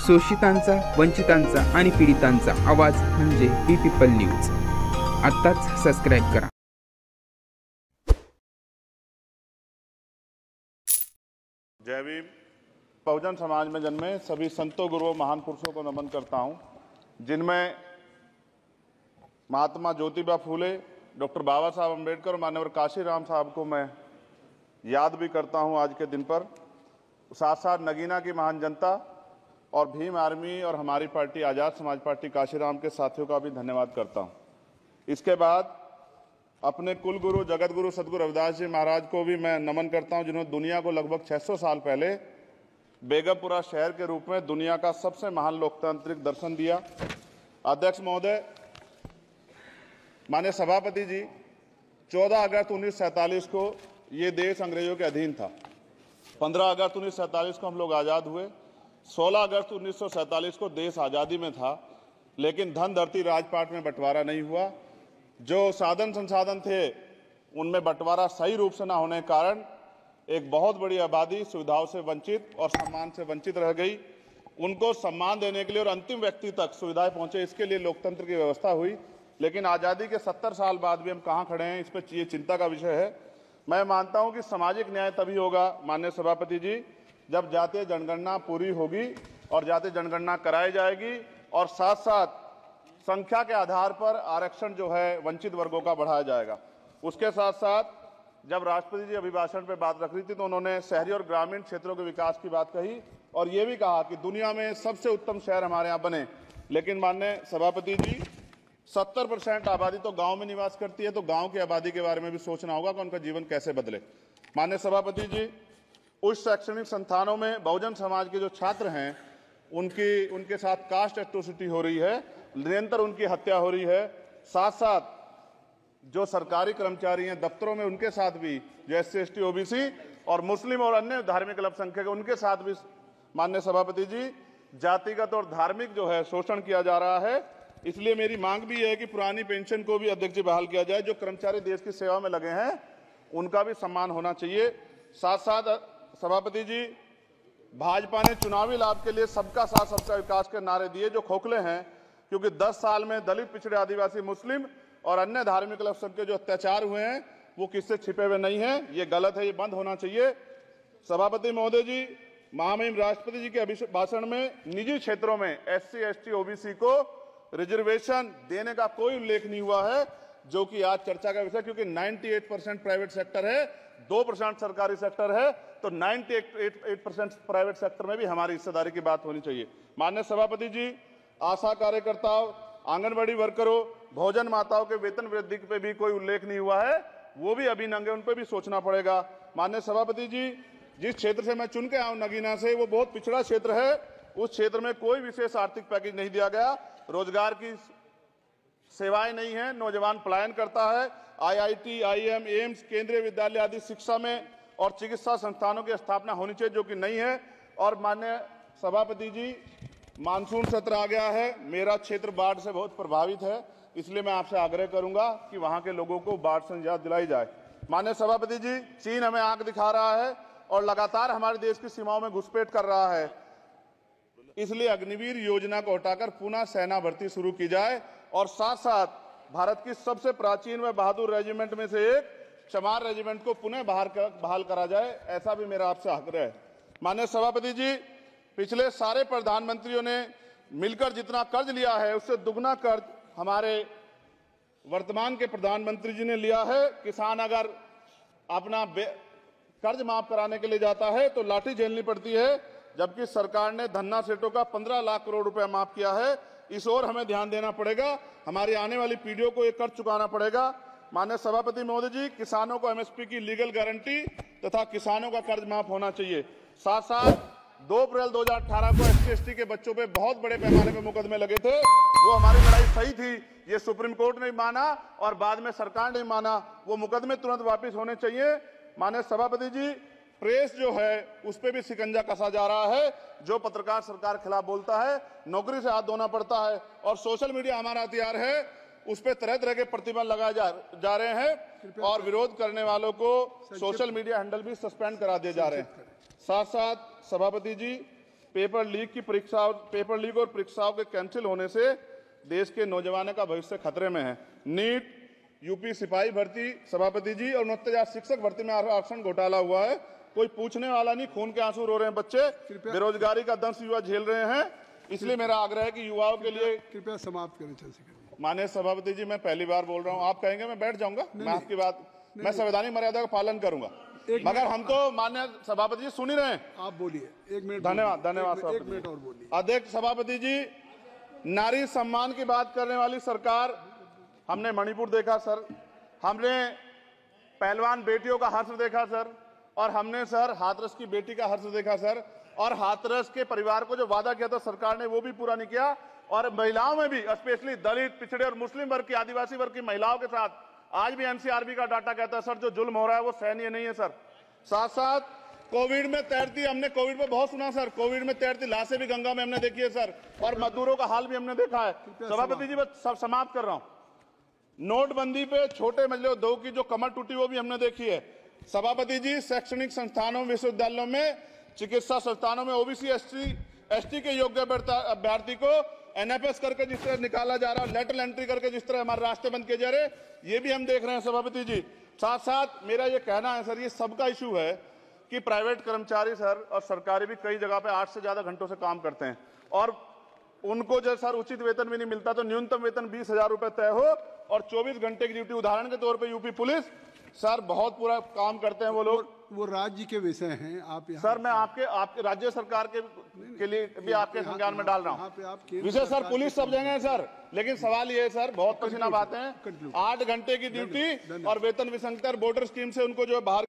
शोषितांचा, वंचितांचा आणि पीडितांचा आवाज म्हणजे बी पीपल न्यूज. आत्ताच सबस्क्राईब करा. जय भीम. बहुजन समाज में जन्मे सभी संतों, गुरुओं, महान पुरुषों को नमन करता हूं, जिनमें महात्मा ज्योतिबा फूले, डॉक्टर बाबा साहब अम्बेडकर, माननीय काशीराम साहब को मैं याद भी करता हूं आज के दिन पर. साथ साथ नगीना की महान जनता और भीम आर्मी और हमारी पार्टी आज़ाद समाज पार्टी काशीराम के साथियों का भी धन्यवाद करता हूं. इसके बाद अपने कुल गुरु जगत गुरु सदगुरु रविदास जी महाराज को भी मैं नमन करता हूं, जिन्होंने दुनिया को लगभग 600 साल पहले बेगमपुरा शहर के रूप में दुनिया का सबसे महान लोकतांत्रिक दर्शन दिया. अध्यक्ष महोदय, माननीय सभापति जी, 14 अगस्त 1947 को ये देश अंग्रेजों के अधीन था. 15 अगस्त 1947 को हम लोग आज़ाद हुए. 16 अगस्त 1947 को देश आज़ादी में था, लेकिन धन धरती राजपाट में बंटवारा नहीं हुआ. जो साधन संसाधन थे उनमें बंटवारा सही रूप से न होने के कारण एक बहुत बड़ी आबादी सुविधाओं से वंचित और सम्मान से वंचित रह गई. उनको सम्मान देने के लिए और अंतिम व्यक्ति तक सुविधाएं पहुंचे, इसके लिए लोकतंत्र की व्यवस्था हुई. लेकिन आज़ादी के 70 साल बाद भी हम कहाँ खड़े हैं, इस पर ये चिंता का विषय है. मैं मानता हूं कि सामाजिक न्याय तभी होगा माननीय सभापति जी, जब जातीय जनगणना पूरी होगी और जातीय जनगणना कराई जाएगी और साथ साथ संख्या के आधार पर आरक्षण जो है वंचित वर्गों का बढ़ाया जाएगा. उसके साथ साथ जब राष्ट्रपति जी अभिभाषण पे बात रख रही थी तो उन्होंने शहरी और ग्रामीण क्षेत्रों के विकास की बात कही और ये भी कहा कि दुनिया में सबसे उत्तम शहर हमारे यहाँ बने. लेकिन माननीय सभापति जी, 70% आबादी तो गांव में निवास करती है, तो गांव की आबादी के बारे में भी सोचना होगा कि उनका जीवन कैसे बदले. माननीय सभापति जी, उच्च शैक्षणिक संस्थानों में बहुजन समाज के जो छात्र हैं उनके साथ कास्ट एट्रोसिटी हो रही है, निरंतर उनकी हत्या हो रही है. साथ साथ जो सरकारी कर्मचारी हैं दफ्तरों में, उनके साथ भी जो SC ST OBC और मुस्लिम और अन्य धार्मिक अल्पसंख्यक, उनके साथ भी माननीय सभापति जी जातिगत और धार्मिक जो है शोषण किया जा रहा है. इसलिए मेरी मांग भी है कि पुरानी पेंशन को भी अध्यक्ष जी बहाल किया जाए. जो कर्मचारी देश की सेवा में लगे हैं उनका भी सम्मान होना चाहिए. साथ साथ सभापति जी, भाजपा ने चुनावी लाभ के लिए सबका साथ सबका विकास के नारे दिए जो खोखले हैं, क्योंकि 10 साल में दलित, पिछड़े, आदिवासी, मुस्लिम और अन्य धार्मिक अल्पसंख्यक जो अत्याचार हुए हैं वो किससे छिपे हुए नहीं हैं. ये गलत है, ये बंद होना चाहिए. सभापति महोदय जी, महामहिम राष्ट्रपति जी के अभिभाषण में निजी क्षेत्रों में SC ST OBC को रिजर्वेशन देने का कोई उल्लेख नहीं हुआ है, जो कि आज चर्चा का विषय, क्योंकि 98% प्राइवेट सेक्टर है, 2% सरकारी सेक्टर है, तो 98% प्राइवेट सेक्टर में भी हमारी हिस्सेदारी की बात होनी चाहिए. माननीय सभापति जी, आशा कार्यकर्ताओं, आंगनबाड़ी वर्करों, भोजन माताओं के वेतन वृद्धि पे भी कोई उल्लेख नहीं हुआ है, वो भी अभी नंगे, उन पर भी सोचना पड़ेगा. माननीय सभापति जी, जिस क्षेत्र से मैं चुन के आऊं नगीना से, वो बहुत पिछड़ा क्षेत्र है. उस क्षेत्र में कोई विशेष आर्थिक पैकेज नहीं दिया गया, रोजगार की सेवाएं नहीं है, नौजवान पलायन करता है. IIT, IIM, एम्स, केंद्रीय विद्यालय आदि शिक्षा में और चिकित्सा संस्थानों की स्थापना होनी चाहिए, जो कि नहीं है. और माननीय सभापति जी, मानसून सत्र आ गया है, मेरा क्षेत्र बाढ़ से बहुत प्रभावित है, इसलिए मैं आपसे आग्रह करूंगा कि वहां के लोगों को बाढ़ से निजात दिलाई जाए. माननीय सभापति जी, चीन हमें आंख दिखा रहा है और लगातार हमारे देश की सीमाओं में घुसपैठ कर रहा है. इसलिए अग्निवीर योजना को हटाकर पुनः सेना भर्ती शुरू की जाए और साथ साथ भारत की सबसे प्राचीन व बहादुर रेजिमेंट में से एक चमार रेजिमेंट को पुनः बहाल करा जाए, ऐसा भी मेरा आपसे आग्रह है. माननीय सभापति जी, पिछले सारे प्रधानमंत्रियों ने मिलकर जितना कर्ज लिया है उससे दुगना कर्ज हमारे वर्तमान के प्रधानमंत्री जी ने लिया है. किसान अगर अपना कर्ज माफ कराने के लिए जाता है तो लाठी झेलनी पड़ती है, जबकि सरकार ने धन्ना सेठों का 15 लाख करोड़ रुपया माफ किया है. इस ओर हमें ध्यान देना पड़ेगा, हमारी आने वाली पीढ़ियों को ये कर्ज चुकाना पड़ेगा. माननीय सभापति महोदय जी, किसानों को MSP की लीगल गारंटी तथा किसानों का कर्ज माफ होना चाहिए. साथ साथ 2 अप्रैल 2018 को SC ST के बच्चों पे बहुत बड़े पैमाने पे मुकदमे लगे थे, वो हमारी लड़ाई सही थी, ये सुप्रीम कोर्ट ने माना और बाद में सरकार ने माना, वो मुकदमे तुरंत वापिस होने चाहिए. माननीय सभापति जी, प्रेस जो है उस पर भी शिकंजा कसा जा रहा है. जो पत्रकार सरकार खिलाफ बोलता है नौकरी से हाथ धोना पड़ता है और सोशल मीडिया हमारा हथियार है, उस पर तरह तरह के प्रतिबंध लगाए जा रहे हैं और विरोध करने वालों को सोशल मीडिया हैंडल भी सस्पेंड करा दिए जा रहे हैं. साथ साथ सभापति जी, पेपर लीक और परीक्षाओं के कैंसिल होने से देश के नौजवानों का भविष्य खतरे में है। नीट, यूपी सिपाही भर्ती सभापति जी और 69,000 शिक्षक भर्ती में आरक्षण घोटाला हुआ है, कोई पूछने वाला नहीं, खून के आंसू रो रहे हैं बच्चे, बेरोजगारी का दंश युवा झेल रहे हैं। इसलिए मेरा आग्रह है कि युवाओं के लिए कृपया समाप्त करें चंद्रशेखर। माननीय सभापति जी, मैं पहली बार बोल रहा हूं, आप कहेंगे मैं बैठ जाऊंगा, मैं आपकी बात, मैं संवैधानिक मर्यादा का पालन करूंगा, मगर हम तो माननीय सभापति जी सुन ही रहे हैं। आप बोलिए, 1 मिनट। धन्यवाद। 1 मिनट और बोलिए। अध्यक्ष सभापति जी, नारी सम्मान की बात करने वाली सरकार, हमने मणिपुर देखा सर, हमने पहलवान बेटियों का हर्ष देखा सर, और हमने सर हाथरस की बेटी का हर्ष देखा सर, और हाथरस के परिवार को जो वादा किया था सरकार ने वो भी पूरा नहीं किया। और महिलाओं में भी, स्पेशली दलित, पिछड़े और मुस्लिम वर्ग की, आदिवासी वर्ग की महिलाओं के साथ आज भी एनसीआरबी का डाटा कहता है सर जो जुल्म हो रहा है वो सहनीय नहीं है सर। साथ साथ कोविड में तैरती, हमने कोविड में बहुत सुना सर, कोविड में तैरती लाशें भी गंगा में हमने देखी है सर, और मजदूरों का हाल भी हमने देखा है। सभापति जी, बस सब समाप्त कर रहा हूं। नोटबंदी पे छोटे मजले उद्योग की जो कमर टूटी वो भी हमने देखी है। सभापति जी, शैक्षणिक संस्थानों, विश्वविद्यालयों में, चिकित्सा संस्थानों में ओबीसी एसटी के योग्य अभ्यर्थी को एनएफएस करके जिस तरह निकाला जा रहा है, लेटरल एंट्री करके जिस तरह हमारे रास्ते बंद किए जा रहे, ये भी हम देख रहे हैं सभापति जी। साथ साथ मेरा ये कहना है सर, ये सबका इशू है कि प्राइवेट कर्मचारी सर और सरकारी भी कई जगह पे 8 से ज्यादा घंटों से काम करते हैं, और उनको जो सर उचित वेतन भी नहीं मिलता, तो न्यूनतम वेतन 20,000 रुपए तय हो और 24 घंटे की ड्यूटी। उदाहरण के तौर पे यूपी पुलिस सर बहुत पूरा काम करते हैं वो लोग, वो राज्य के विषय हैं। आप सर मैं आपके राज्य सरकार के लिए भी आपके संज्ञान में डाल रहा हूँ विषय सर, पुलिस सब जगह है सर, लेकिन सवाल ये है सर, बहुत पसीना बातें हैं, 8 घंटे की ड्यूटी और वेतन विसंगति, बॉर्डर स्कीम से उनको जो है बाहर